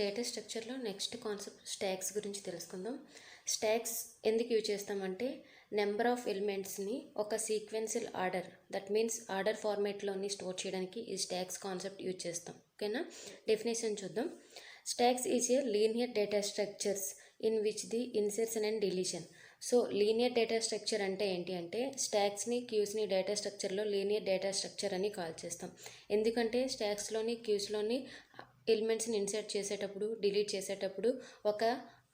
Data స్ట్రక్చర్లో next concept stocks గురించి తెలుసుకుందాం. Stocks ఎందుకు యూజ్ చేస్తామంటే నెంబర్ ఆఫ్ ఎలిమెంట్స్ని ఒక sequential order, that means order ఫార్మేట్లోని స్టోర్ చేయడానికి ఈ స్టాక్స్ కాన్సెప్ట్ యూజ్ చేస్తాం. ఓకేనా? డెఫినేషన్ చూద్దాం. Stacks is a linear data structures in which the insertion and deletion. So linear data structure అంటే ఏంటి అంటే స్టాక్స్ని క్యూస్ని డేటా స్ట్రక్చర్లో లీనియర్ డేటా స్ట్రక్చర్ అని కాల్ చేస్తాం. ఎందుకంటే స్టాక్స్లోని క్యూస్లోని ఎలిమెంట్స్ని ఇన్సర్ట్ చేసేటప్పుడు డిలీట్ చేసేటప్పుడు ఒక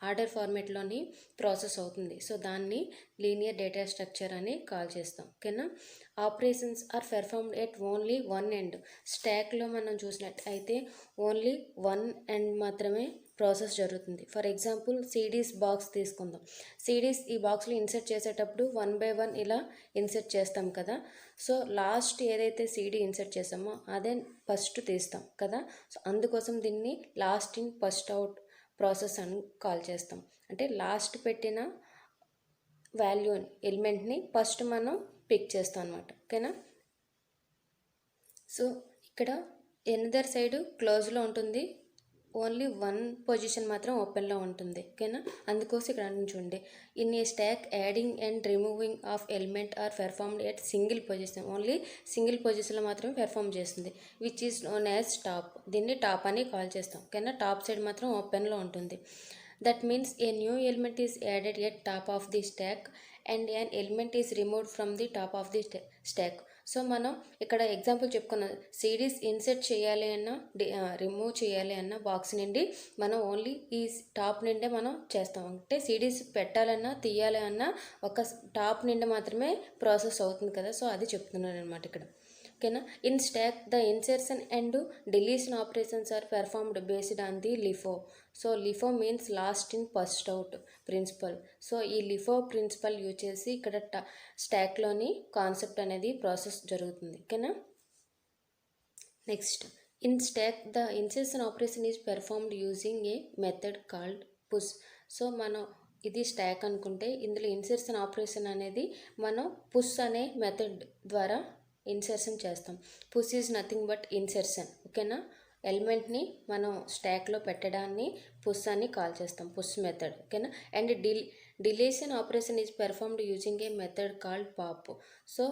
ఆర్డర్ ఫార్మేట్లోని ప్రాసెస్ అవుతుంది. సో దాన్ని లీనియర్ డేటా స్ట్రక్చర్ అని కాల్ చేస్తాం. ఓకేనా? Operations are performed at only one end. స్టాక్లో మనం చూసినట్టయితే ఓన్లీ వన్ ఎండ్ మాత్రమే ప్రాసెస్ జరుగుతుంది. ఫర్ ఎగ్జాంపుల్ సిడీస్ బాక్స్ తీసుకుందాం. సిడీస్ ఈ బాక్స్లో ఇన్సర్ట్ చేసేటప్పుడు 1 by 1 ఇలా ఇన్సర్ట్ చేస్తాం కదా. సో లాస్ట్ ఏదైతే సిడీ ఇన్సర్ట్ చేసామో అదే ఫస్ట్ తీస్తాం కదా. సో అందుకోసం దీన్ని last in first out process అని కాల్ చేస్తాం. అంటే లాస్ట్ పెట్టిన వాల్యూ ఎలిమెంట్ని ఫస్ట్ మనం పిక్ చేస్తాం అనమాట. ఓకేనా? సో ఇక్కడ ఎనదర్ సైడ్ క్లోజ్లో ఉంటుంది, ఓన్లీ వన్ పొజిషన్ మాత్రం ఓపెన్లో ఉంటుంది. ఓకేనా? అందుకోసం ఇక్కడ చూడండి, in a stack adding and removing of element are performed at single position. Only single పొజిషన్లో మాత్రమే పెర్ఫామ్ చేస్తుంది, which is known as top. దీన్ని టాప్ అని కాల్ చేస్తాం. ఓకేనా? టాప్ సైడ్ మాత్రం ఓపెన్లో ఉంటుంది. That means a new element is added at top of the stack and an element is removed from the top of the stack. So మనం ఇక్కడ example చెప్పుకున్నాం, సిడీస్ ఇన్సర్ట్ చేయాలి అన్నా రిమూవ్ చేయాలి అన్న బాక్స్ నుండి మనం ఓన్లీ ఈ టాప్ నుండే మనం చేస్తాం. అంటే సిడీస్ పెట్టాలన్నా తీయాలి అన్నా ఒక టాప్ నుండి మాత్రమే ప్రాసెస్ అవుతుంది కదా. సో అది చెప్తున్నాను అనమాట ఇక్కడ. ఓకేనా? In stack the insertion and deletion operations are performed based on the LIFO. So LIFO means last in first out principle. So ఈ లిఫో ప్రిన్సిపల్ యూజ్ చేసి ఇక్కడ స్టాక్లోని కాన్సెప్ట్ అనేది ప్రాసెస్ జరుగుతుంది. ఓకేనా? Next, in stack the insertion operation is performed using a method called push. So మనం ఇది stock అనుకుంటే ఇందులో ఇన్సర్షన్ ఆపరేషన్ అనేది మనం పుష్ అనే మెథడ్ ద్వారా ఇన్సర్షన్ చేస్తాం. Push is nothing but insertion. ఓకేనా? ఎలిమెంట్ని మనం స్టాక్లో పెట్టడాన్ని పుష్ అని కాల్ చేస్తాం, పుష్ మెథడ్. ఓకేనా? And deletion operation is performed using a method called pop. So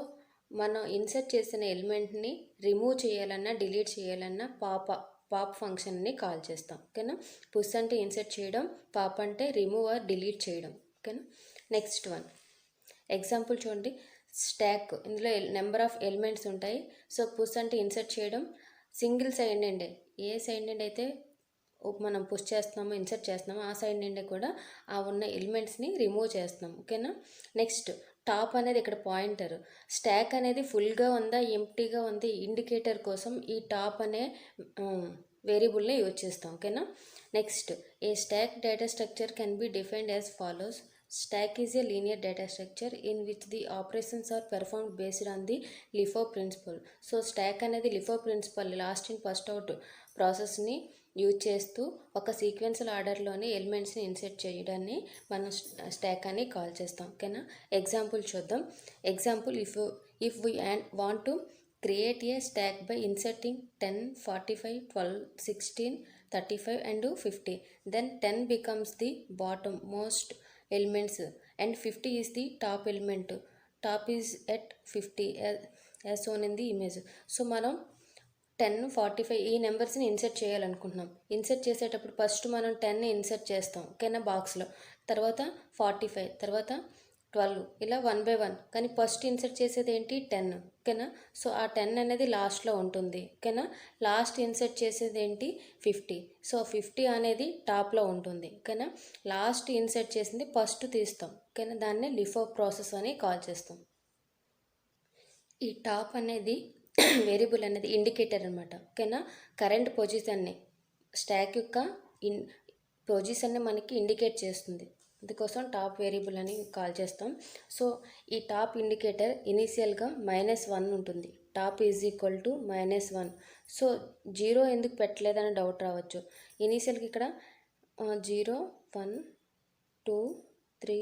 మనం ఇన్సర్ట్ చేసిన ఎలిమెంట్ని రిమూవ్ చేయాలన్నా డిలీట్ చేయాలన్నా పాప్ ఫంక్షన్ని కాల్ చేస్తాం. ఓకేనా? పుష్ అంటే ఇన్సర్ట్ చేయడం, పాప్ అంటే రిమూవ్ ఆర్ డిలీట్ చేయడం. ఓకేనా? నెక్స్ట్ వన్ ఎగ్జాంపుల్ చూడండి. స్టాక్, ఇందులో నెంబర్ ఆఫ్ ఎలిమెంట్స్ ఉంటాయి. సో పుష్ అంటే ఇన్సర్ట్ చేయడం, సింగిల్ సైడ్ నుండే ఏ సైడ్ నుండి అయితే మనం పుష్ చేస్తున్నామో ఇన్సర్ట్ చేస్తున్నామో ఆ సైడ్ నుండి కూడా ఆ ఉన్న ఎలిమెంట్స్ని రిమూవ్ చేస్తున్నాం. ఓకేనా? నెక్స్ట్ టాప్ అనేది ఇక్కడ పాయింటర్. స్టాక్ అనేది ఫుల్గా ఉందా ఎంప్టీగా ఉంది ఇండికేటర్ కోసం ఈ టాప్ అనే వేరియబుల్ని యూజ్ చేస్తాం. ఓకేనా? Next, A stock data structure can be defined as follows. Stack is a linear data structure in which the operations are performed based on the LIFO principle. So stack అనేది LIFO principle, last in first out ప్రాసెస్ని use చేస్తూ ఒక sequential ఆర్డర్లోని ఎలిమెంట్స్ని insert చేయడాన్ని మనం stock అని call చేస్తాం. ఓకేనా? Example చూద్దాం. Example, if we want to create a stack by inserting 10, 45, 12, 16, 35 and 50, then 10 becomes the bottom most elements and 50 is the top element. Top is at 50 as shown in the image. So మనం 10, 45 ఈ నెంబర్స్ని insert చేయాలనుకుంటున్నాం. Insert చేసేటప్పుడు first మనం 10ని insert చేస్తాం. ఓకేనా? బాక్స్లో, తర్వాత 45, తర్వాత 12, ఇలా 1 by 1. కానీ ఫస్ట్ ఇన్సర్ట్ చేసేది ఏంటి? 10. ఓకేనా? సో ఆ 10 అనేది లాస్ట్లో ఉంటుంది. ఓకేనా? లాస్ట్ ఇన్సర్ట్ చేసేది ఏంటి? 50. సో 50 అనేది టాప్లో ఉంటుంది. ఓకేనా? లాస్ట్ ఇన్సర్ట్ చేసింది ఫస్ట్ తీస్తాం. ఓకేనా? దాన్ని లిఫో ప్రాసెస్ అని కాల్ చేస్తాం. ఈ టాప్ అనేది వేరియబుల్ అనేది ఇండికేటర్ అనమాట. ఓకేనా? కరెంట్ పొజిషన్ని, స్టాక్ యొక్క పొజిషన్ని మనకి ఇండికేట్ చేస్తుంది. అందుకోసం టాప్ వేరియబుల్ అని కాల్ చేస్తాం. సో ఈ టాప్ ఇండికేటర్ ఇనీషియల్గా -1 ఉంటుంది. Top is equal to -1. So 0 ఎందుకు పెట్టలేదని డౌట్ రావచ్చు. ఇనీషియల్గా ఇక్కడ 0, 1, 2, 3,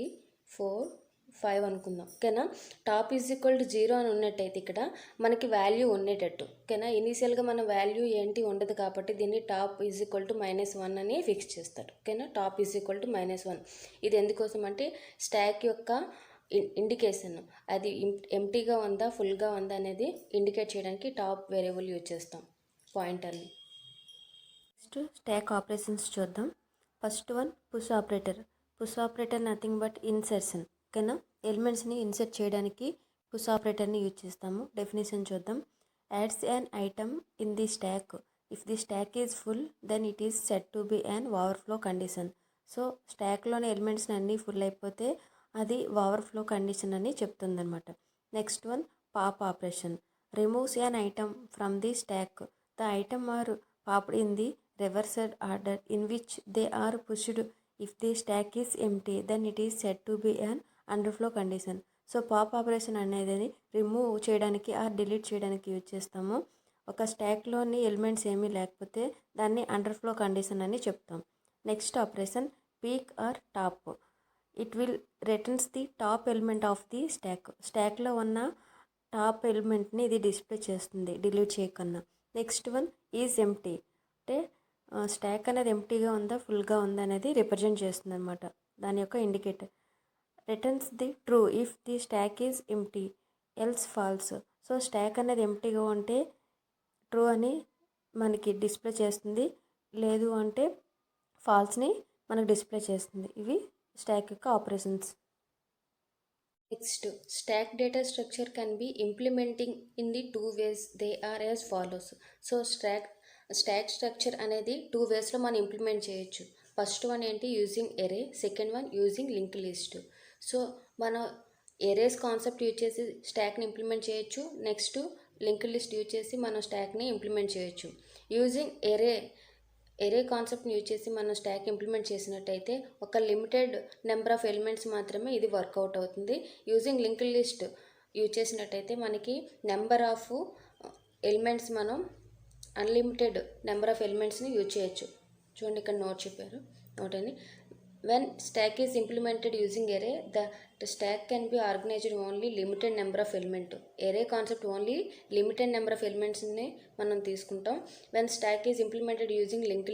4, 5 అనుకుందాం. ఓకేనా. టాప్ ఈజ్ ఈక్వల్ టు 0 అని ఉన్నట్టయితే ఇక్కడ మనకి వాల్యూ ఉండేటట్టు. ఓకేనా. ఇనీషియల్గా మన వాల్యూ ఏంటి ఉండదు కాబట్టి దీన్ని టాప్ ఈజ్ ఈక్వల్ టు -1 అని ఫిక్స్ చేస్తాడు. ఓకేనా. Top is equal to -1. ఇది ఎందుకోసం అంటే స్టాక్ యొక్క ఇండికేషన్, అది ఎంటీగా ఉందా ఫుల్గా ఉందా అనేది ఇండికేట్ చేయడానికి టాప్ వేరియబుల్ యూజ్ చేస్తాం, పాయింటర్ని. నెక్స్ట్ స్టాక్ ఆపరేషన్స్ చూద్దాం. First one push operator. Push operator nothing but insertion. ఓకేనా. ఎలిమెంట్స్ని ఇన్సర్ట్ చేయడానికి పుష్ ఆపరేటర్ని యూజ్ చేస్తాము. డెఫినేషన్ చూద్దాం. Adds an item in the stack. If the stack is full then it is set to be an overflow condition. So స్టాక్లోని ఎలిమెంట్స్ని అన్నీ full అయిపోతే అది ఓవర్ఫ్లో కండిషన్ అని చెప్తుందన్నమాట. Next one pop operation. Removes an item from the stack. The item are popped in the reversed order in which they are pushed. If the stack is empty then it is said to be an underflow condition. So pop operation అనేది remove చేయడానికి are delete చేయడానికి use చేస్తాము. ఒక స్టాక్లోని elements ఏమీ లేకపోతే దాన్ని underflow condition అని చెప్తాం. Next operation peek or top. It will returns the top element of the stack. స్టాక్లో ఉన్న టాప్ ఎలిమెంట్ని ఇది డిస్ప్లే చేస్తుంది డిలీట్ చేయకన్నా. Next one is empty. అంటే స్టాక్ అనేది ఎంప్టీగా ఉందా ఫుల్గా ఉందా అనేది రిప్రజెంట్ చేస్తుంది అనమాట, దాని యొక్క indicator. Returns the true if the stack is empty else false. So stack అనేది ఎంప్టీగా ఉంటే ట్రూ అని మనకి డిస్ప్లే చేస్తుంది, లేదు అంటే ఫాల్స్ని మనకు డిస్ప్లే చేస్తుంది. ఇవి స్టాక్ యొక్క operations. Next stack data structure can be implementing in the 2 ways. They are as follows. So stack structure అనేది 2 waysలో మనం ఇంప్లిమెంట్ చేయొచ్చు. ఫస్ట్ వన్ ఏంటి, using array. Second one using link list. So మనం arrays concept use చేసి స్టాక్ని implement చేయొచ్చు. Next link list use చేసి మనం స్టాక్ని ఇంప్లిమెంట్ చేయొచ్చు. యూజింగ్ ఎరే కాన్సెప్ట్ని యూజ్ చేసి మనం స్టాక్ ఇంప్లిమెంట్ చేసినట్టయితే ఒక లిమిటెడ్ నెంబర్ ఆఫ్ ఎలిమెంట్స్ మాత్రమే ఇది వర్కౌట్ అవుతుంది. యూజింగ్ లింక్ లిస్ట్ యూజ్ చేసినట్టయితే మనకి నెంబర్ ఆఫ్ ఎలిమెంట్స్ మనం అన్లిమిటెడ్ నెంబర్ ఆఫ్ ఎలిమెంట్స్ని యూజ్ చేయొచ్చు. చూడండి ఇక్కడ నోట్ చెప్పారు, నోట్ అని. When stack is implemented using array the stack can be organised only limited number of element. Array concept only limited number of ఎలిమెంట్స్ని మనం తీసుకుంటాం. When stack is implemented using link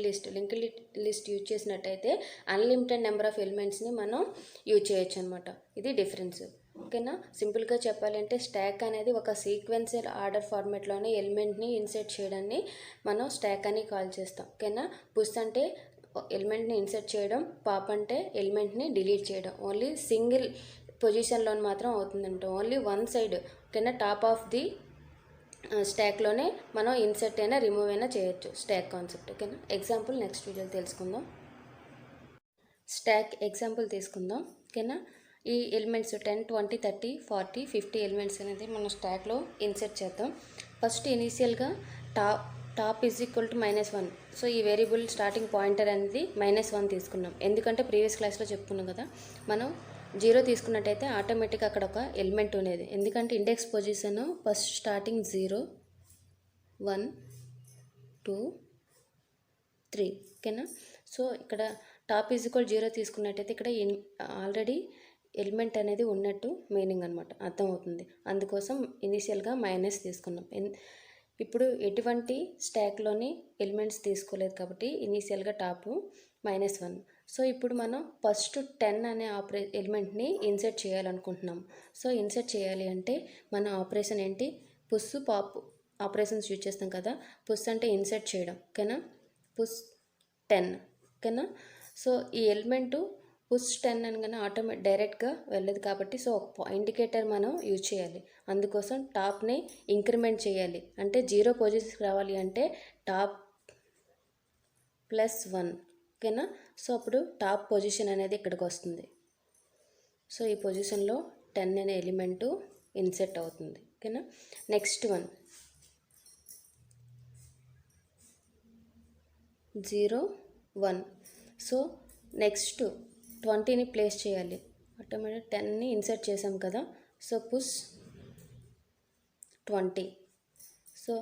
list use చేసినట్టయితే unlimited number of ఎలిమెంట్స్ని మనం use చేయొచ్చు అనమాట. ఇది difference. ఓకేనా. సింపుల్గా చెప్పాలంటే స్టాక్ అనేది ఒక సీక్వెన్షియల్ ఆర్డర్ ఫార్మాట్లోనే ఎలిమెంట్ని ఇన్సర్ట్ చేయడాన్ని మనం స్టాక్ అని కాల్ చేస్తాం. ఓకేనా. పుష్ అంటే ఎలిమెంట్ని ఇన్సర్ట్ చేయడం, పాప్ అంటే ఎలిమెంట్ని డిలీట్ చేయడం. ఓన్లీ సింగిల్ పొజిషన్లో మాత్రం అవుతుందంట, ఓన్లీ వన్ సైడ్. ఓకేనా. టాప్ ఆఫ్ ది స్టాక్లోనే మనం ఇన్సర్ట్ అయినా రిమూవ్ అయినా చేయొచ్చు స్టాక్ కాన్సెప్ట్. ఓకేనా. ఎగ్జాంపుల్ నెక్స్ట్ వీడియోలో తెలుసుకుందాం. స్టాక్ ఎగ్జాంపుల్ తీసుకుందాం. ఓకేనా. ఈ ఎలిమెంట్స్ 10, 20, 30, 40, 50 ఎలిమెంట్స్ అనేది మనం స్టాక్లో ఇన్సర్ట్ చేద్దాం. ఫస్ట్ ఇనీషియల్గా top is equal to -1. So ఈ వేరియబుల్ స్టార్టింగ్ పాయింటర్ అనేది -1 తీసుకున్నాం. ఎందుకంటే ప్రీవియస్ క్లాస్లో చెప్పుకున్నాం కదా, మనం 0 తీసుకున్నట్టయితే ఆటోమేటిక్గా అక్కడ ఒక ఎలిమెంట్ ఉండేది. ఎందుకంటే ఇండెక్స్ పొజిషన్ ఫస్ట్ స్టార్టింగ్ 0, 1, 2, 3. ఓకేనా. సో ఇక్కడ టాప్ ఈజ్ ఈక్వల్ 0 తీసుకున్నట్టయితే ఇక్కడ ఆల్రెడీ ఎలిమెంట్ అనేది ఉన్నట్టు మీనింగ్ అనమాట, అర్థమవుతుంది. అందుకోసం ఇనీషియల్గా మైనస్ తీసుకున్నాం. ఇప్పుడు ఎటువంటి స్టాక్లోని ఎలిమెంట్స్ తీసుకోలేదు కాబట్టి ఇనీషియల్గా టాపు -1. సో ఇప్పుడు మనం ఫస్ట్ 10 అనే ఎలిమెంట్ని ఇన్సర్ట్ చేయాలనుకుంటున్నాం. సో ఇన్సర్ట్ చేయాలి అంటే మన ఆపరేషన్ ఏంటి, పుష్ పాప్ ఆపరేషన్స్ యూజ్ చేస్తాం కదా. పుష్ అంటే ఇన్సర్ట్ చేయడం. ఓకేనా. పుష్ 10. ఓకేనా. సో ఈ ఎలిమెంటు పుష్ 10 అనగానే డైరెక్ట్గా వెళ్ళదు కాబట్టి సో ఇండికేటర్ మనం యూజ్ చేయాలి. అందుకోసం టాప్ని ఇంక్రిమెంట్ చేయాలి. అంటే 0 పొజిషన్కి రావాలి అంటే టాప్ +1. ఓకేనా. సో అప్పుడు టాప్ పొజిషన్ అనేది ఇక్కడికి వస్తుంది. సో ఈ పొజిషన్లో 10 అనే ఎలిమెంటు ఇన్సెట్ అవుతుంది. ఓకేనా. Next one 0, 1. సో నెక్స్ట్ 20ని ప్లేస్ చేయాలి. ఆటోమేటిక్ 10ని ఇన్సర్ట్ చేసాం కదా. So push 20. సో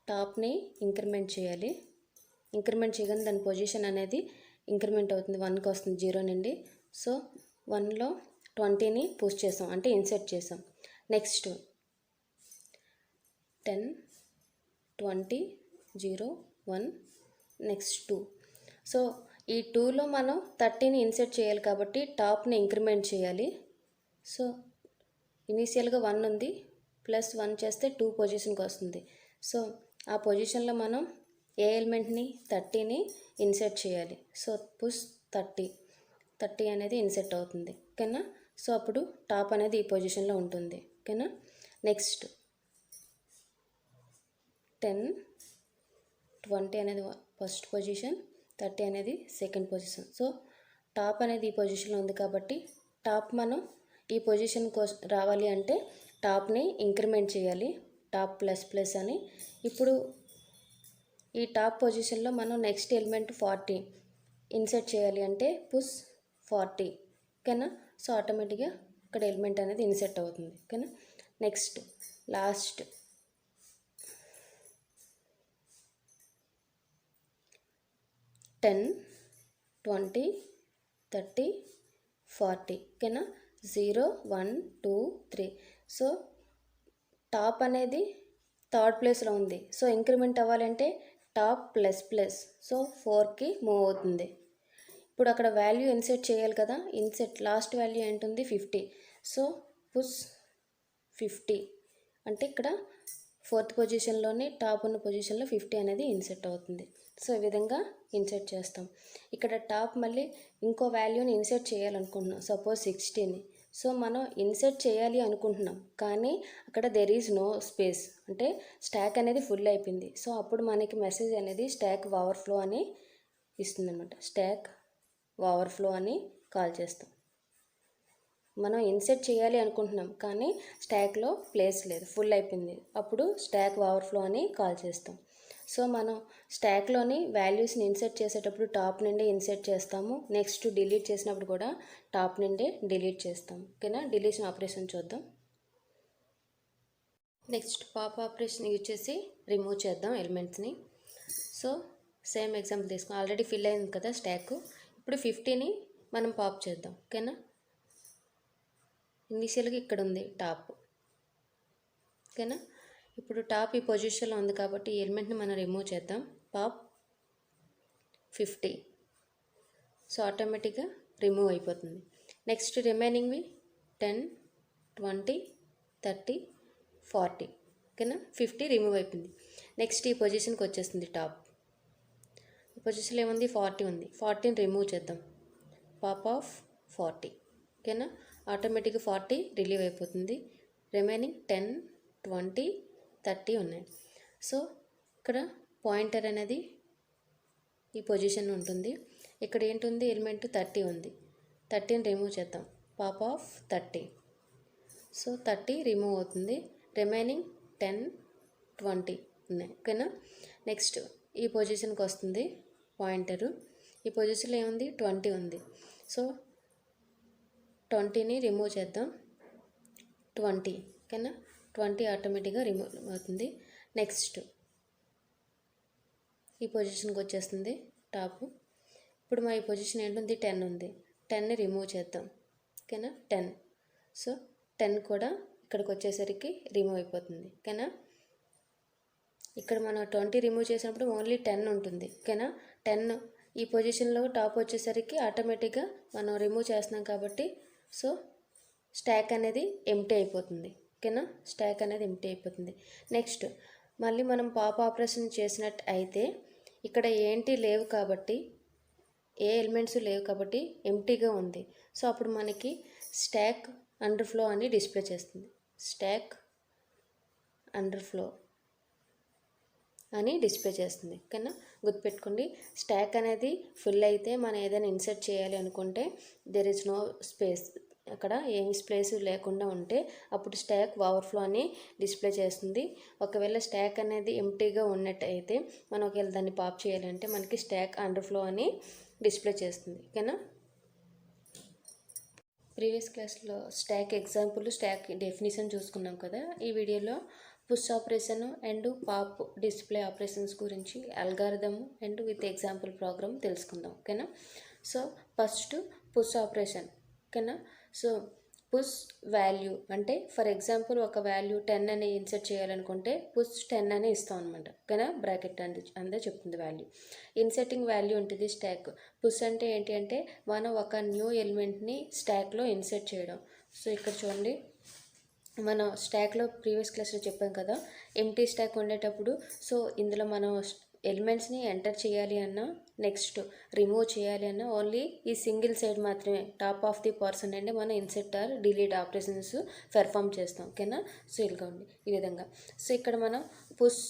టాప్ని ఇంక్రిమెంట్ చేయాలి. ఇంక్రిమెంట్ చేయగానే దాని పొజిషన్ అనేది ఇంక్రిమెంట్ అవుతుంది, 1కి వస్తుంది 0 నుండి. సో 1లో 20ని పుష్ చేసాం అంటే ఇన్సర్ట్ చేసాం. Next 10, 20, 0, 1, next 2. సో ఈ 2లో మనం 30ని ఇన్సర్ట్ చేయాలి కాబట్టి టాప్ని ఇంక్రిమెంట్ చేయాలి. సో ఇనీషియల్గా 1 ఉంది, +1 చేస్తే 2 పొజిషన్కి వస్తుంది. సో ఆ పొజిషన్లో మనం ఏ ఎలిమెంట్ని 30ని ఇన్సర్ట్ చేయాలి. సో పుష్ 30 అనేది ఇన్సర్ట్ అవుతుంది. ఓకేనా. సో అప్పుడు టాప్ అనేది ఈ పొజిషన్లో ఉంటుంది. ఓకేనా. నెక్స్ట్ 10, 20 అనేది ఫస్ట్ పొజిషన్, 30 అనేది సెకండ్ పొజిషన్. సో టాప్ అనేది ఈ పొజిషన్లో ఉంది కాబట్టి టాప్ మనం ఈ పొజిషన్ రావాలి అంటే టాప్ని ఇంక్రిమెంట్ చేయాలి, టాప్ ++ అని. ఇప్పుడు ఈ టాప్ పొజిషన్లో మనం నెక్స్ట్ ఎలిమెంట్ 40 ఇన్సర్ట్ చేయాలి అంటే పుష్ 40. ఓకేనా. సో ఆటోమేటిక్గా ఇక్కడ ఎలిమెంట్ అనేది ఇన్సర్ట్ అవుతుంది. ఓకేనా. Next last 10, 20, 30, 40. ఓకేనా. 0, 1, 2, 3. సో టాప్ అనేది థర్డ్ ప్లేస్లో ఉంది. సో ఇంక్రిమెంట్ అవ్వాలంటే టాప్ ++. సో 4కి మూవ్ అవుతుంది. ఇప్పుడు అక్కడ వాల్యూ ఇన్సర్ట్ చేయాలి కదా. ఇన్సర్ట్ లాస్ట్ వాల్యూ ఏంటుంది 50. సో పుష్ 50 అంటే ఇక్కడ 4th పొజిషన్లోని టాప్ ఉన్న పొజిషన్లో 50 అనేది ఇన్సర్ట్ అవుతుంది. సో ఈ విధంగా ఇన్సర్ట్ చేస్తాం. ఇక్కడ టాప్ మళ్ళీ ఇంకో వాల్యూని ఇన్సర్ట్ చేయాలనుకుంటున్నాం, సపోజ్ 60ని. సో మనం ఇన్సర్ట్ చేయాలి అనుకుంటున్నాం కానీ అక్కడ దెర్ ఈజ్ నో స్పేస్, అంటే స్టాక్ అనేది ఫుల్ అయిపోయింది. సో అప్పుడు మనకి మెసేజ్ అనేది స్టాక్ ఓవర్ఫ్లో అని ఇస్తుందన్నమాట. స్టాక్ ఓవర్ఫ్లో అని కాల్ చేస్తాం. మనం ఇన్సర్ట్ చేయాలి అనుకుంటున్నాం కానీ స్టాక్లో ప్లేస్ లేదు, ఫుల్ అయిపోయింది. అప్పుడు స్టాక్ ఓవర్ఫ్లో అని కాల్ చేస్తాం. సో మనం స్టాక్లోని వాల్యూస్ని ఇన్సర్ట్ చేసేటప్పుడు టాప్ నుండి ఇన్సర్ట్ చేస్తాము. నెక్స్ట్ డిలీట్ చేసినప్పుడు కూడా టాప్ నుండి డిలీట్ చేస్తాం. ఓకేనా. డిలీషన్ ఆపరేషన్ చూద్దాం. నెక్స్ట్ పాప్ ఆపరేషన్ యూజ్ చేసి రిమూవ్ చేద్దాం ఎలిమెంట్స్ని. సో సేమ్ ఎగ్జాంపుల్ తీసుకుని ఆల్రెడీ ఫిల్ అయింది కదా స్టాక్. ఇప్పుడు 50ని మనం పాప్ చేద్దాం. ఓకేనా. ఇనిషియల్గా ఇక్కడ ఉంది టాప్. ఓకేనా. ఇప్పుడు టాప్ ఈ పొజిషన్లో ఉంది కాబట్టి ఈ ఎలిమెంట్ని మనం రిమూవ్ చేద్దాం. పాప్ 50. సో ఆటోమేటిక్గా రిమూవ్ అయిపోతుంది. నెక్స్ట్ రిమైనింగ్వి 10, 20, 30, 40. ఓకేనా. 50 రిమూవ్ అయిపోయింది. నెక్స్ట్ ఈ పొజిషన్కి వచ్చేస్తుంది టాప్. ఈ పొజిషన్లో ఏముంది 40 ఉంది. 40ని రిమూవ్ చేద్దాం. Pop of 40. ఓకేనా. ఆటోమేటిక్గా 40 రిలీవ్ అయిపోతుంది. రిమైనింగ్ 10, 20, 30 ఉన్నాయి. సో ఇక్కడ పాయింటర్ అనేది ఈ పొజిషన్ ఉంటుంది. ఇక్కడ ఏంటుంది ఎలిమెంట్ 30 ఉంది. 30ని రిమూవ్ చేద్దాం. Pop of 30. సో 30 రిమూవ్ అవుతుంది. రిమైనింగ్ 10, 20 ఉన్నాయి. ఓకేనా. నెక్స్ట్ ఈ పొజిషన్కి వస్తుంది పాయింటరు. ఈ పొజిషన్లో ఏముంది 20 ఉంది. సో 20ని రిమూవ్ చేద్దాం. 20. ఓకేనా. 20 ఆటోమేటిక్గా రిమూవ్ అవుతుంది. నెక్స్ట్ ఈ పొజిషన్కి వచ్చేస్తుంది టాప్. ఇప్పుడు మా ఈ పొజిషన్ ఏంటుంది 10 ఉంది. 10ని రిమూవ్ చేద్దాం. ఓకేనా. 10. సో 10 కూడా ఇక్కడికి వచ్చేసరికి రిమూవ్ అయిపోతుంది. ఓకేనా. ఇక్కడ మనం 20 రిమూవ్ చేసినప్పుడు ఓన్లీ 10 ఉంటుంది. ఓకేనా. 10 ఈ పొజిషన్లో టాప్ వచ్చేసరికి ఆటోమేటిక్గా మనం రిమూవ్ చేస్తున్నాం కాబట్టి సో స్టాక్ అనేది ఎంప్టీ అయిపోతుంది. ఓకేనా. స్టాక్ అనేది ఎంప్టీ అయిపోతుంది. నెక్స్ట్ మళ్ళీ మనం పాప్ ఆపరేషన్ చేసినట్టు అయితే ఇక్కడ ఏంటి లేవు కాబట్టి ఏ ఎలిమెంట్స్ లేవు కాబట్టి ఎంప్టీగా ఉంది. సో అప్పుడు మనకి స్టాక్ అండర్ఫ్లో అని డిస్ప్లే చేస్తుంది. స్టాక్ అండర్ఫ్లో అని డిస్ప్లే చేస్తుంది. ఓకేనా. గుర్తుపెట్టుకోండి, స్టాక్ అనేది ఫుల్ అయితే మనం ఏదైనా ఇన్సర్ట్ చేయాలి అనుకుంటే దెర్ ఇస్ నో స్పేస్, అక్కడ ఏమి స్పేస్ లేకుండా ఉంటే అప్పుడు స్టాక్ ఓవర్ఫ్లో అని డిస్ప్లే చేస్తుంది. ఒకవేళ స్టాక్ అనేది ఎంప్టీగా ఉన్నట్టయితే మనం ఒకవేళ దాన్ని పాప్ చేయాలంటే మనకి స్టాక్ అండర్ఫ్లో అని డిస్ప్లే చేస్తుంది. ఓకేనా. ప్రీవియస్ క్లాస్లో స్టాక్ ఎగ్జాంపుల్, స్టాక్ డెఫినేషన్ చూసుకున్నాం కదా. ఈ వీడియోలో push operation and pop display operations గురించి algorithm and with example program తెలుసుకుందాం. ఓకేనా. So first push operation. ఓకేనా. సో పుష్ వాల్యూ అంటే ఫర్ ఎగ్జాంపుల్ ఒక వాల్యూ 10 అని ఇన్సర్ట్ చేయాలనుకుంటే పుష్ 10 అని ఇస్తాం అనమాట. ఓకేనా, బ్రాకెట్ అందే చెప్తుంది వాల్యూ. ఇన్సర్టింగ్ వాల్యూ ఉంటుంది స్టాక్. పుష్ అంటే ఏంటి అంటే మనం ఒక న్యూ ఎలిమెంట్ని స్టాక్లో ఇన్సర్ట్ చేయడం. సో ఇక్కడ చూడండి, మనం స్టాక్లో ప్రీవియస్ క్లాస్లో చెప్పాం కదా, ఎంటీ స్టాక్ ఉండేటప్పుడు సో ఇందులో మనం ఎలిమెంట్స్ని ఎంటర్ చేయాలి అన్నా నెక్స్ట్ రిమూవ్ చేయాలి అన్నా ఓన్లీ ఈ సింగిల్ సైడ్ మాత్రమే టాప్ ఆఫ్ ది పర్సన్ అంటే మనం insert or delete operations perform చేస్తాం. ఓకేనా, సో ఇలాగా ఉంది ఈ విధంగా. సో ఇక్కడ మనం పుష్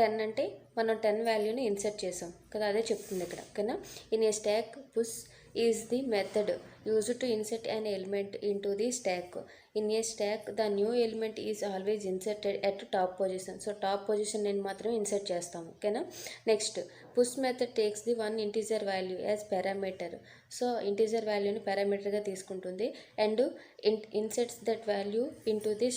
10 అంటే మనం 10 వాల్యూని ఇన్సర్ట్ చేసాం కదా, అదే చెప్తుంది ఇక్కడ. ఓకేనా, in a stock push is the method used to insert an element into the stack. In a stack, the new element is always inserted at top position. So top position నేను మాత్రమే insert చేస్తాము. ఓకేనా, next push method takes the one integer value as parameter. So integer వాల్యూని పారామీటర్గా తీసుకుంటుంది and inserts that value into the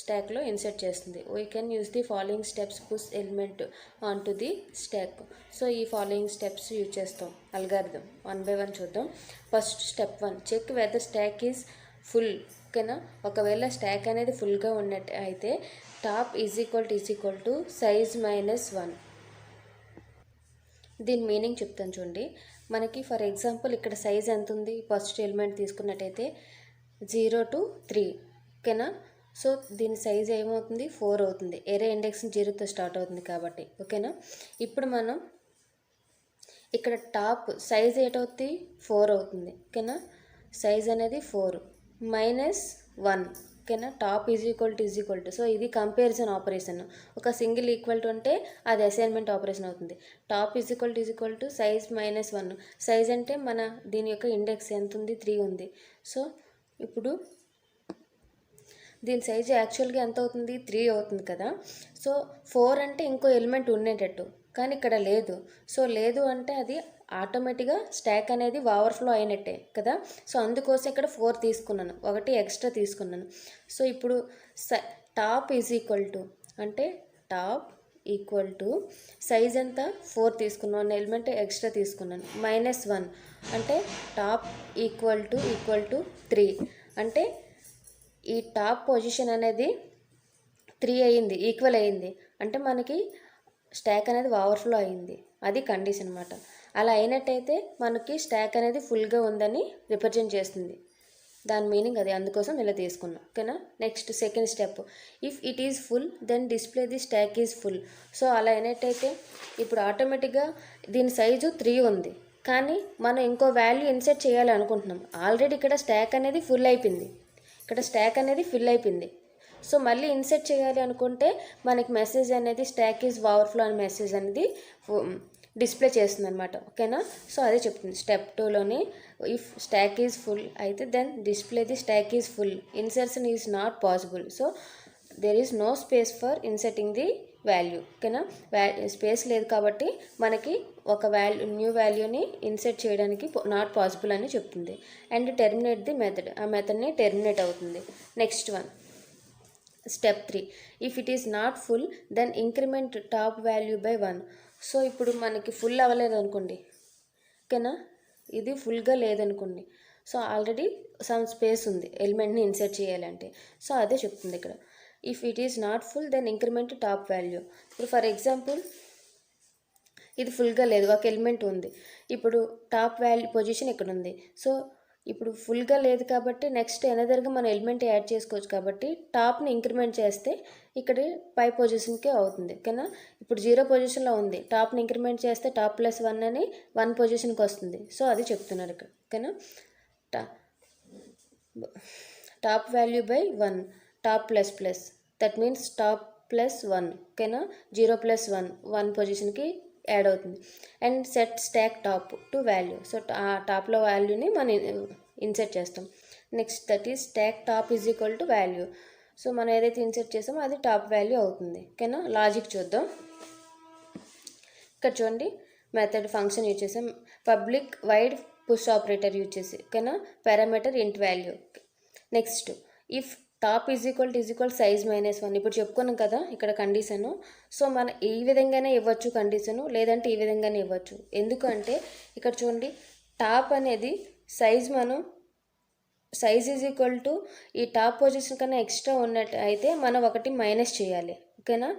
స్టాక్లో insert చేస్తుంది. We can use the following steps push element on to the stack. So ఈ following steps use చేస్తాం. Algorithm 1 by 1 చూద్దాం. First step 1, check whether stack is full. ఓకేనా, ఒకవేళ stack అనేది ఫుల్గా ఉన్నట్టు అయితే top is equal to size -1. దీని మీనింగ్ చెప్తాను చూడండి. మనకి ఫర్ ఎగ్జాంపుల్ ఇక్కడ సైజ్ ఎంత ఉంది, ఫస్ట్ ఎలిమెంట్ తీసుకున్నట్టయితే 0 to 3. ఓకేనా, సో దీని సైజ్ ఏమవుతుంది 4 అవుతుంది. ఏరే ఇండెక్స్ 0తో స్టార్ట్ అవుతుంది కాబట్టి. ఓకేనా, ఇప్పుడు మనం ఇక్కడ టాప్ సైజ్ ఏటవుతుంది 4 అవుతుంది. ఓకేనా, సైజ్ అనేది 4 -1. ఓకేనా, top is equal to. So ఇది కంపారిజన్ ఆపరేషన్. ఒక సింగిల్ ఈక్వల్ టు అంటే అది అసైన్మెంట్ ఆపరేషన్ అవుతుంది. Top is equal to size -1. Size అంటే మన దీని యొక్క ఇండెక్స్ ఎంత ఉంది, 3 ఉంది. సో ఇప్పుడు దీని సైజు యాక్చువల్గా ఎంత అవుతుంది, 3 అవుతుంది కదా. సో 4 అంటే ఇంకో ఎలిమెంట్ ఉండేటట్టు, కానీ ఇక్కడ లేదు. సో లేదు అంటే అది ఆటోమేటిక్గా స్టాక్ అనేది ఓవర్ఫ్లో అయినట్టే కదా. సో అందుకోసం ఇక్కడ 4 తీసుకున్నాను, ఒకటి ఎక్స్ట్రా తీసుకున్నాను. సో ఇప్పుడు టాప్ ఈజ్ ఈక్వల్ టు అంటే టాప్ ఈక్వల్ టు సైజ్ ఎంత 4 తీసుకున్నాను, 1 ఎలిమెంట్ ఎక్స్ట్రా తీసుకున్నాను. -1 అంటే టాప్ ఈక్వల్ టు 3 అంటే ఈ టాప్ పొజిషన్ అనేది 3 అయ్యింది, ఈక్వల్ అయ్యింది అంటే మనకి స్టాక్ అనేది ఓవర్ఫ్లో అయ్యింది. అది కండిషన్ అనమాట. అలా అయినట్టయితే మనకి స్టాక్ అనేది ఫుల్గా ఉందని రిప్రజెంట్ చేస్తుంది. దాని మీనింగ్ అది, అందుకోసం ఇలా తీసుకున్నాం. ఓకేనా, next second step, if it is full then display the stack is full. So అలా అయినట్టయితే ఇప్పుడు ఆటోమేటిక్గా దీని సైజు 3 ఉంది, కానీ మనం ఇంకో వాల్యూ ఇన్సర్ట్ చేయాలి అనుకుంటున్నాం. ఆల్రెడీ ఇక్కడ స్టాక్ అనేది ఫుల్ అయిపోయింది, సో మళ్ళీ ఇన్సర్ట్ చేయాలి అనుకుంటే మనకి మెసేజ్ అనేది స్టాక్ ఈజ్ ఓవర్ఫ్లో అనే మెసేజ్ అనేది డిస్ప్లే చేస్తుంది అనమాట. ఓకేనా, సో అదే చెప్తుంది స్టెప్ 2లోని. ఇఫ్ స్టాక్ ఈజ్ ఫుల్ అయితే then display the stack is full. Insertion is not possible. So there is no space for inserting the value. ఓకేనా, స్పేస్ లేదు కాబట్టి మనకి ఒక న్యూ వాల్యూని ఇన్సర్ట్ చేయడానికి నాట్ పాసిబుల్ అని చెప్తుంది. అండ్ టెర్మినేట్ ది మెథడ్, ఆ మెథడ్ని టెర్మినేట్ అవుతుంది. Next one step 3, if it is not full then increment top value by 1. So ఇప్పుడు మనకి ఫుల్ అవ్వలేదు అనుకోండి. ఓకేనా, ఇది ఫుల్గా లేదనుకోండి. సో ఆల్రెడీ సమ్ స్పేస్ ఉంది ఎలిమెంట్ని ఇన్సర్ట్ చేయాలంటే. సో అదే చెప్తుంది ఇక్కడ. If it is not full then increment top value. ఇప్పుడు ఫర్ ఎగ్జాంపుల్ ఇది ఫుల్గా లేదు, ఒక ఎలిమెంట్ ఉంది. ఇప్పుడు టాప్ వాల్యూ పొజిషన్ ఇక్కడ ఉంది. సో ఇప్పుడు ఫుల్గా లేదు కాబట్టి నెక్స్ట్ ఎనదర్గా మనం ఎలిమెంట్ యాడ్ చేసుకోవచ్చు కాబట్టి టాప్ని ఇంక్రిమెంట్ చేస్తే ఇక్కడ పై పొజిషన్కే అవుతుంది. ఓకేనా, ఇప్పుడు 0 పొజిషన్లో ఉంది, టాప్ని ఇంక్రిమెంట్ చేస్తే టాప్ +1 అని 1 పొజిషన్కి వస్తుంది. సో అది చెప్తున్నారు ఇక్కడ. ఓకేనా, top value by 1, top ++, that means top +1. ఓకేనా, 0 +1 1 పొజిషన్కి యాడ్ అవుతుంది. And set stock top to value. So ఆ టాప్లో వాల్యూని మనం ఇన్సర్ట్ చేస్తాం. Next that is stock top is equal to value. So మనం ఏదైతే ఇన్సర్ట్ చేస్తామో అది టాప్ వాల్యూ అవుతుంది. ఓకేనా, లాజిక్ చూద్దాం. ఇక్కడ చూడండి, మెథడ్ ఫంక్షన్ యూజ్ చేసాం, public wide push operator use చేసి. ఓకేనా, పారామీటర్ ఇంట్ value. Next if top is equal size -1. ఇప్పుడు చెప్పుకున్నాం కదా ఇక్కడ కండిషను. సో మనం ఈ విధంగానే ఇవ్వచ్చు కండిషను, లేదంటే ఈ విధంగానే ఇవ్వచ్చు. ఎందుకంటే ఇక్కడ చూడండి, టాప్ అనేది సైజ్ మనం సైజ్ ఈజ్ ఈక్వల్ టు ఈ టాప్ పొజిషన్ కన్నా ఎక్స్ట్రా ఉన్నట్టు అయితే మనం ఒకటి మైనస్ చేయాలి, ఓకేనా.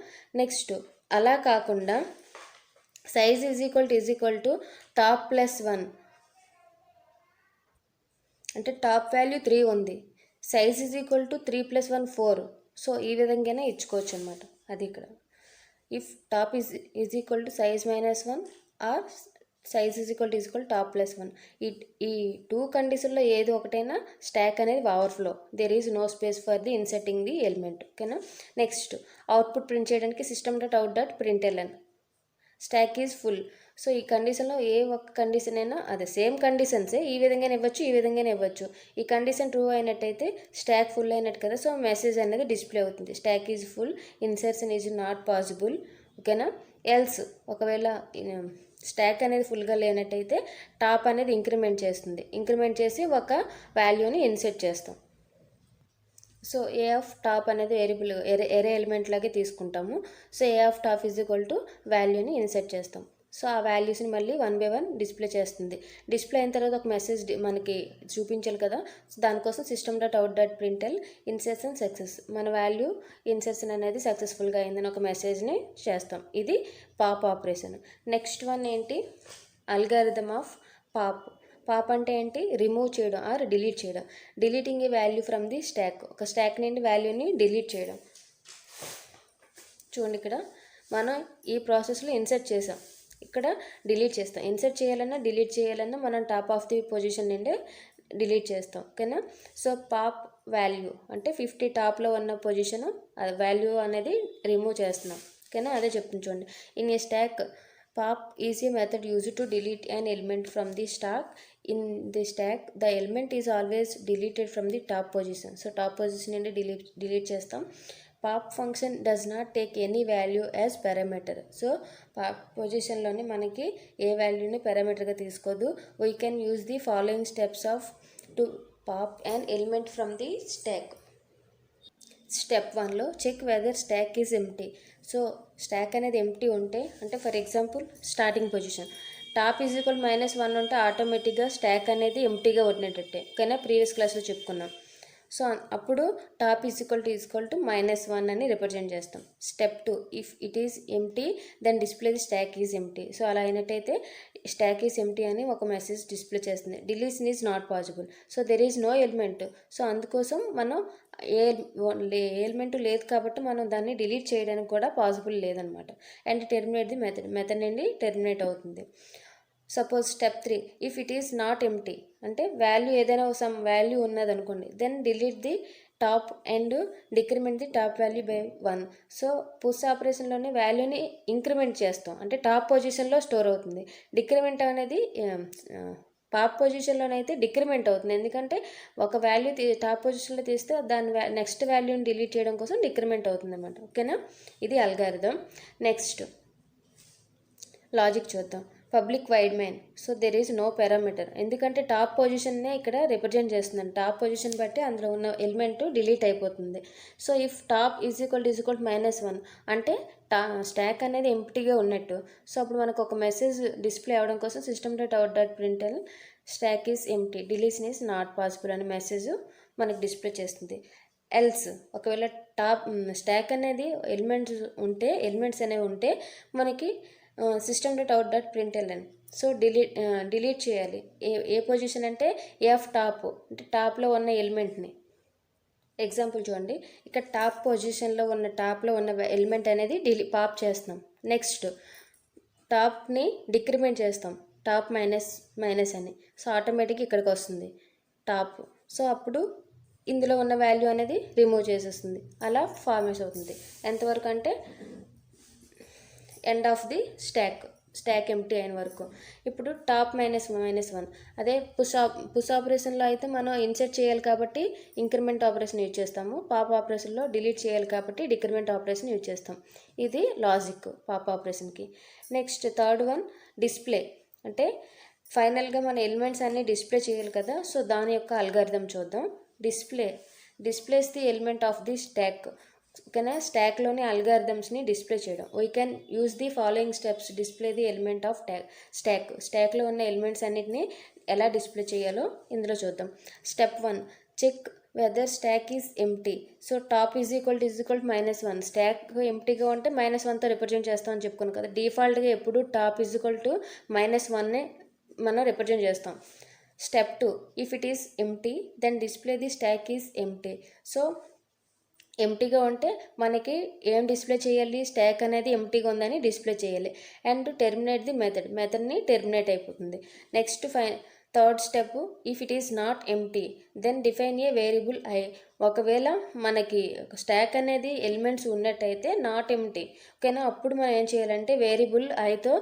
నెక్స్ట్ అలా కాకుండా size is equal to top plus 1 అంటే టాప్ వాల్యూ 3 ఉంది, size is equal to 3 + 1 4. So ఈ విధంగానే ఇచ్చుకోవచ్చు అనమాట. అది ఇక్కడ if top is equal to size -1 or size is equal top plus 1. ఈ 2 కండిషన్లో ఏది ఒకటైనా స్టాక్ అనేది overflow, there is no space for the inserting the element, ఓకేనా. నెక్స్ట్ అవుట్పుట్ ప్రింట్ చేయడానికి system.out.println stock is full. So ఈ కండిషన్లో ఏ ఒక్క కండిషన్ అయినా అదే సేమ్ కండిషన్సే ఈ విధంగానే ఇవ్వచ్చు, ఈ విధంగానే ఇవ్వచ్చు. ఈ కండిషన్ ట్రూ అయినట్టయితే స్టాక్ ఫుల్ అయినట్టు కదా, సో మెసేజ్ అనేది డిస్ప్లే అవుతుంది, stock is full, insertion is not possible, ఓకేనా. ఎల్స్ ఒకవేళ స్టాక్ అనేది ఫుల్గా లేనట్టయితే టాప్ అనేది ఇంక్రిమెంట్ చేస్తుంది, ఇంక్రిమెంట్ చేసి ఒక వాల్యూని ఇన్సర్ట్ చేస్తాం. సో ఏ ఆఫ్ టాప్ అనేది వేరియబుల్ ఎరే ఎలిమెంట్ లాగే తీసుకుంటాము. So A of top is equal to వాల్యూని ఇన్సర్ట్ చేస్తాం. సో ఆ వాల్యూస్ని మళ్ళీ 1 by 1 డిస్ప్లే చేస్తుంది. డిస్ప్లే అయిన తర్వాత ఒక మెసేజ్ మనకి చూపించాలి కదా, సో దానికోసం system.out.println ఇన్సర్షన్ సక్సెస్, మన వాల్యూ ఇన్సర్షన్ అనేది సక్సెస్ఫుల్గా అయిందని ఒక మెసేజ్ని చేస్తాం. ఇది పాప్ ఆపరేషన్. నెక్స్ట్ వన్ ఏంటి, అల్గారిథమ్ ఆఫ్ పాప్. పాప్ అంటే ఏంటి, రిమూవ్ చేయడం ఆర్ డిలీట్ చేయడం. Deleting A value from the stock, ఒక స్టాక్ నుండి వాల్యూని డిలీట్ చేయడం. చూడండి ఇక్కడ మనం ఈ ప్రాసెస్లో ఇన్సర్ట్ చేసాం, ఇక్కడ డిలీట్ చేస్తాం. ఇన్సర్ట్ చేయాలన్నా డిలీట్ చేయాలన్నా మనం టాప్ ఆఫ్ ది పొజిషన్ నుండి డిలీట్ చేస్తాం, ఓకేనా. సో పాప్ వాల్యూ అంటే 50 టాప్లో ఉన్న పొజిషన్ వాల్యూ అనేది రిమూవ్ చేస్తున్నాం, ఓకేనా. అదే చెప్తుంది చూడండి. In a stock pop is a method used to delete an element from the stack. In the stack the element is always deleted from the top position. So top position నుండి delete చేస్తాం. pop function does not take any value as parameter. So pop పొజిషన్లోని మనకి ఏ వాల్యూని పారామీటర్గా తీసుకోదు. we can use the following steps of to pop an element from the stack. Step 1లో check whether stack is empty. So stack అనేది empty ఉంటే, అంటే for example starting position top is equal -1 ఉంటే ఆటోమేటిక్గా stock అనేది ఎంప్టీగా ఉండేటట్టే, ఓకేనా. Previous క్లాస్లో చెప్పుకున్నాం. సో అప్పుడు టాప్ ఈజ్ ఈక్వల్ టు -1 అని రిప్రజెంట్ చేస్తాం. Step 2 if it is empty then display the stack is empty. So అలా అయినట్టయితే స్టాక్ ఈజ్ ఎంప్టీ అని ఒక మెసేజ్ డిస్ప్లే చేస్తుంది. Deletion is not possible. So there is no element. So అందుకోసం మనం ఏ element లేదు కాబట్టి మనం దాన్ని డిలీట్ చేయడానికి కూడా పాసిబుల్ లేదనమాట. అండ్ టెర్మినేట్ ది మెథడ్ నుండి టెర్మినేట్ అవుతుంది. Suppose step 3 if it is not empty అంటే వాల్యూ ఏదైనా సమ్ వాల్యూ ఉన్నదనుకోండి, then delete the top and decrement the top value by 1. So push ఆపరేషన్లోనే వాల్యూని ఇంక్రిమెంట్ చేస్తాం, అంటే టాప్ పొజిషన్లో స్టోర్ అవుతుంది. డిక్రిమెంట్ అనేది పాప్ పొజిషన్లోనైతే డిక్రిమెంట్ అవుతుంది, ఎందుకంటే ఒక వాల్యూ టాప్ పొజిషన్లో తీస్తే దాని నెక్స్ట్ వాల్యూని డిలీట్ చేయడం కోసం డిక్రిమెంట్ అవుతుంది అన్నమాట, ఓకేనా. ఇది అల్గారిథం. నెక్స్ట్ లాజిక్ చూద్దాం. Public void main. So there is no parameter, ఎందుకంటే టాప్ పొజిషన్నే ఇక్కడ రిప్రజెంట్ చేస్తుందండి. టాప్ పొజిషన్ బట్టి అందులో ఉన్న ఎలిమెంట్ డిలీట్ అయిపోతుంది. So if top is equal -1 అంటే స్టాక్ అనేది ఎంప్టీగా ఉన్నట్టు. సో అప్పుడు మనకు ఒక మెసేజ్ డిస్ప్లే అవ్వడం కోసం system.out.println stock is empty, deletion is not possible అనే మెసేజ్ మనకు డిస్ప్లే చేస్తుంది. ఎల్స్ ఒకవేళ స్టాక్ అనేది ఎలిమెంట్స్ అనేవి ఉంటే మనకి system.out.println సో డిలీట్ చేయాలి. ఏ పొజిషన్ అంటే ఎఫ్ టాప్ అంటే టాప్లో ఉన్న ఎలిమెంట్ని. ఎగ్జాంపుల్ చూడండి, ఇక్కడ టాప్లో ఉన్న ఎలిమెంట్ అనేది పాప్ చేస్తున్నాం. నెక్స్ట్ టాప్ని డిక్రిమెంట్ చేస్తాం, టాప్ మైనస్ అని. సో ఆటోమేటిక్గా ఇక్కడికి వస్తుంది టాప్. సో అప్పుడు ఇందులో ఉన్న వాల్యూ అనేది రిమూవ్ చేసేస్తుంది. అలా ఫార్మేట్ అవుతుంది. ఎంతవరకు అంటే end of the stock empty అయిన వరకు. ఇప్పుడు టాప్ -1. అదే పుష్ ఆపరేషన్లో అయితే మనం ఇన్సర్ట్ చేయాలి కాబట్టి ఇంక్రిమెంట్ ఆపరేషన్ యూజ్ చేస్తాము. పాప్ ఆపరేషన్లో డిలీట్ చేయాలి కాబట్టి డిక్రిమెంట్ ఆపరేషన్ యూజ్ చేస్తాం. ఇది లాజిక్ పాప్ ఆపరేషన్కి. Next third one display. అంటే ఫైనల్గా మన ఎలిమెంట్స్ అన్నీ డిస్ప్లే చేయాలి కదా, సో దాని యొక్క అల్గారిథం చూద్దాం. Displays the element of the stack, ఓకేనా. స్టాక్లోని అల్గారిథమ్స్ని డిస్ప్లే చేయడం. We can use the following steps display the element of స్టాక్లో ఉన్న ఎలిమెంట్స్ అన్నిటిని ఎలా డిస్ప్లే చేయాలో ఇందులో చూద్దాం. Step 1 check whether stack is empty. So top is equal to -1. Stack ఎంటీగా ఉంటే -1తో రిప్రజెంట్ చేస్తామని చెప్పుకున్నాం కదా. డిఫాల్ట్గా ఎప్పుడు టాప్ ఈజ్ ఈక్వల్ టు -1నే మనం రిప్రజెంట్ చేస్తాం. Step 2, if it is empty then display the stack is empty. So ఎంటీగా ఉంటే మనకి ఏం డిస్ప్లే చేయాలి, స్టాక్ అనేది ఎంటీగా ఉందని డిస్ప్లే చేయాలి. అండ్ టెర్మినేట్ ది మెథడ్ని టెర్మినేట్ అయిపోతుంది. Next third step, if it is not empty then define a variable I. ఒకవేళ మనకి స్టాక్ అనేది ఎలిమెంట్స్ ఉన్నట్టయితే నాట్ ఎంటీ, ఓకేనా, అప్పుడు మనం ఏం చేయాలంటే వేరియబుల్ ఐతో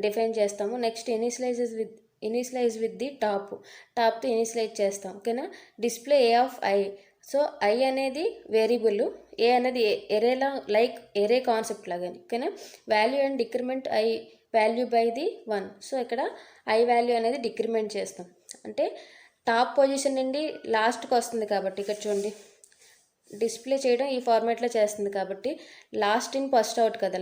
డిఫైన్ చేస్తాము. నెక్స్ట్ ఇనిషియలైజ్ విత్ ది టాప్తో ఇనిషియలైజ్ చేస్తాం, ఓకేనా. Display A of I. So I అనేది వేరియబుల్, ఏ అనేది ఎరేలా లైక్ ఎరే కాన్సెప్ట్ లాగా, ఓకేనా. Value and decrement I value by the 1. So ఇక్కడ ఐ వాల్యూ అనేది డిక్రిమెంట్ చేస్తాం, అంటే టాప్ పొజిషన్ నుండి లాస్ట్కి వస్తుంది కాబట్టి ఇక్కడ చూడండి డిస్ప్లే చేయడం ఈ ఫార్మాట్లో చేస్తుంది కాబట్టి లాస్ట్ ఇన్ ఫస్ట్ అవుట్ కదా,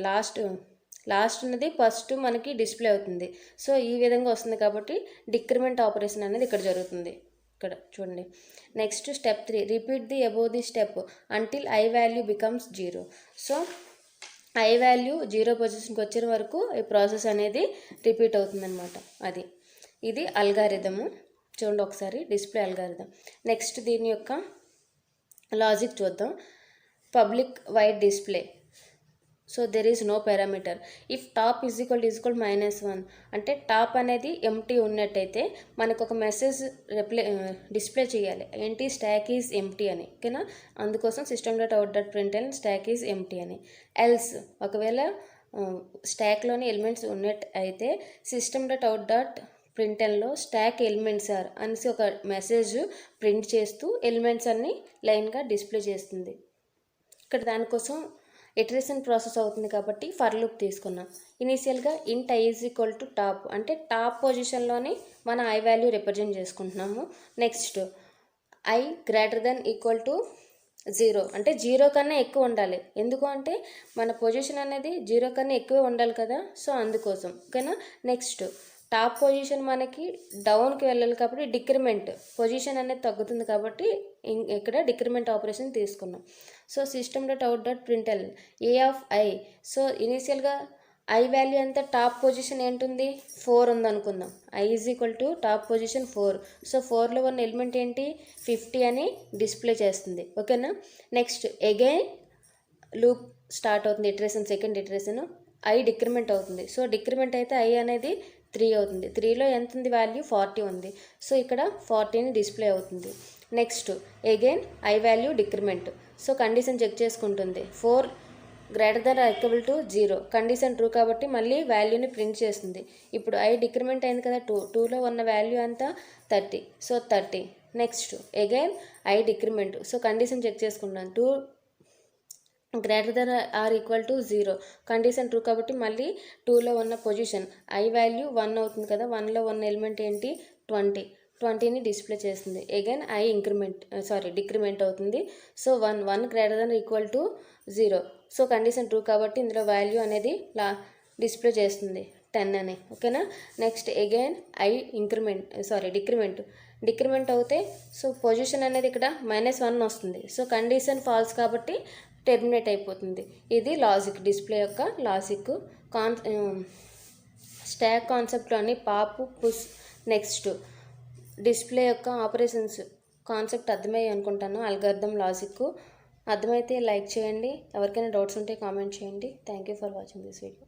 లాస్ట్ అనేది ఫస్ట్ మనకి డిస్ప్లే అవుతుంది. సో ఈ విధంగా వస్తుంది కాబట్టి డిక్రిమెంట్ ఆపరేషన్ అనేది ఇక్కడ జరుగుతుంది. ఇక్కడ చూడండి. Next step 3, repeat the above the step until I value becomes 0. So I value 0 పొజిషన్కి వచ్చిన వరకు ఈ ప్రాసెస్ అనేది రిపీట్ అవుతుందన్నమాట. ఇది అల్గారిథము. చూడండి ఒకసారి డిస్ప్లే అల్గారిథం. నెక్స్ట్ దీని యొక్క లాజిక్ చూద్దాం. Public void display. So there is no parameter. If top is equal -1 అంటే టాప్ అనేది ఎంటీ ఉన్నట్టయితే మనకు ఒక మెసేజ్ డిస్ప్లే చేయాలి, ఏంటి, స్టాక్ ఈజ్ ఎంటీ అని, ఓకేనా. అందుకోసం system.out.println స్టాక్ ఈజ్ ఎంటీ అని. ఎల్స్ ఒకవేళ స్టాక్లోని ఎలిమెంట్స్ ఉన్నట్టయితే system.out.printlnలో స్టాక్ ఎలిమెంట్స్ ఆర్ అనేసి ఒక మెసేజ్ ప్రింట్ చేస్తూ ఎలిమెంట్స్ అన్ని లైన్గా డిస్ప్లే చేస్తుంది. ఇక్కడ దానికోసం ఇటరేషన్ ప్రాసెస్ అవుతుంది కాబట్టి ఫర్ లూప్ తీసుకున్నాం. ఇనీషియల్గా ఇంట్ I is equal to top అంటే టాప్ పొజిషన్లోని మన ఐ వాల్యూ రిప్రజెంట్ చేసుకుంటున్నాము. Next I greater then equal to 0 అంటే 0 కన్నా ఎక్కువ ఉండాలి. ఎందుకు అంటే మన పొజిషన్ అనేది 0 కన్నా ఎక్కువ ఉండాలి కదా, సో అందుకోసం, ఓకేనా. నెక్స్ట్ టాప్ పొజిషన్ మనకి డౌన్కి వెళ్ళాలి కాబట్టి డిక్రిమెంట్ పొజిషన్ అనేది తగ్గుతుంది కాబట్టి ఇక్కడ డిక్రిమెంట్ ఆపరేషన్ తీసుకున్నాం. So system.out.println A of I. So ఇనీషియల్గా ఐ వాల్యూ ఎంత, టాప్ పొజిషన్ ఏంటుంది 4 ఉందనుకుందాం. I is equal to top position 4. So 4లో ఉన్న ఎలిమెంట్ ఏంటి 50 అని డిస్ప్లే చేస్తుంది, ఓకేనా. నెక్స్ట్ అగైన్ లూప్ స్టార్ట్ అవుతుంది, iteration, second iteration. I decrement అవుతుంది. సో డిక్రిమెంట్ అయితే ఐ అనేది 3 అవుతుంది. 3లో ఎంత ఉంది వాల్యూ 40 ఉంది. సో ఇక్కడ 40ని డిస్ప్లే అవుతుంది. Next again I value decrement. So condition check చేసుకుంటుంది, 4 greater then equal to 0, condition true కాబట్టి మళ్ళీ వాల్యూని ప్రింట్ చేస్తుంది. ఇప్పుడు ఐ డిక్రిమెంట్ అయింది కదా 2లో ఉన్న వాల్యూ అంతా 30. So 30. Next again I decrement. So condition check చేసుకుంటాను, 2 greater then or equal to 0, condition true కాబట్టి మళ్ళీ 2లో ఉన్న పొజిషన్ ఐ వాల్యూ 1 అవుతుంది కదా, 1లో ఉన్న ఎలిమెంట్ ఏంటి 20ని డిస్ప్లే చేస్తుంది. అగైన్ ఐ డిక్రిమెంట్ అవుతుంది. So 1 greater then equal to 0. So condition true కాబట్టి ఇందులో వాల్యూ అనేది డిస్ప్లే చేస్తుంది 10 అని, ఓకేనా. నెక్స్ట్ అగైన్ ఐ డిక్రిమెంట్ అవుతే సో పొజిషన్ అనేది ఇక్కడ -1 వస్తుంది. సో కండిషన్ ఫాల్స్ కాబట్టి టెర్మినేట్ అయిపోతుంది. ఇది లాజిక్, డిస్ప్లే యొక్క లాజిక్. స్టాక్ కాన్సెప్ట్లోని పాప్, పుష్, నెక్స్ట్ డిస్ప్లే యొక్క ఆపరేషన్స్ కాన్సెప్ట్ అర్థమయ్యి అనుకుంటాను. అల్గారిథం లాజిక్ అర్థమైతే లైక్ చేయండి, ఎవరికైనా డౌట్స్ ఉంటే కామెంట్ చేయండి. Thank you for watching this video.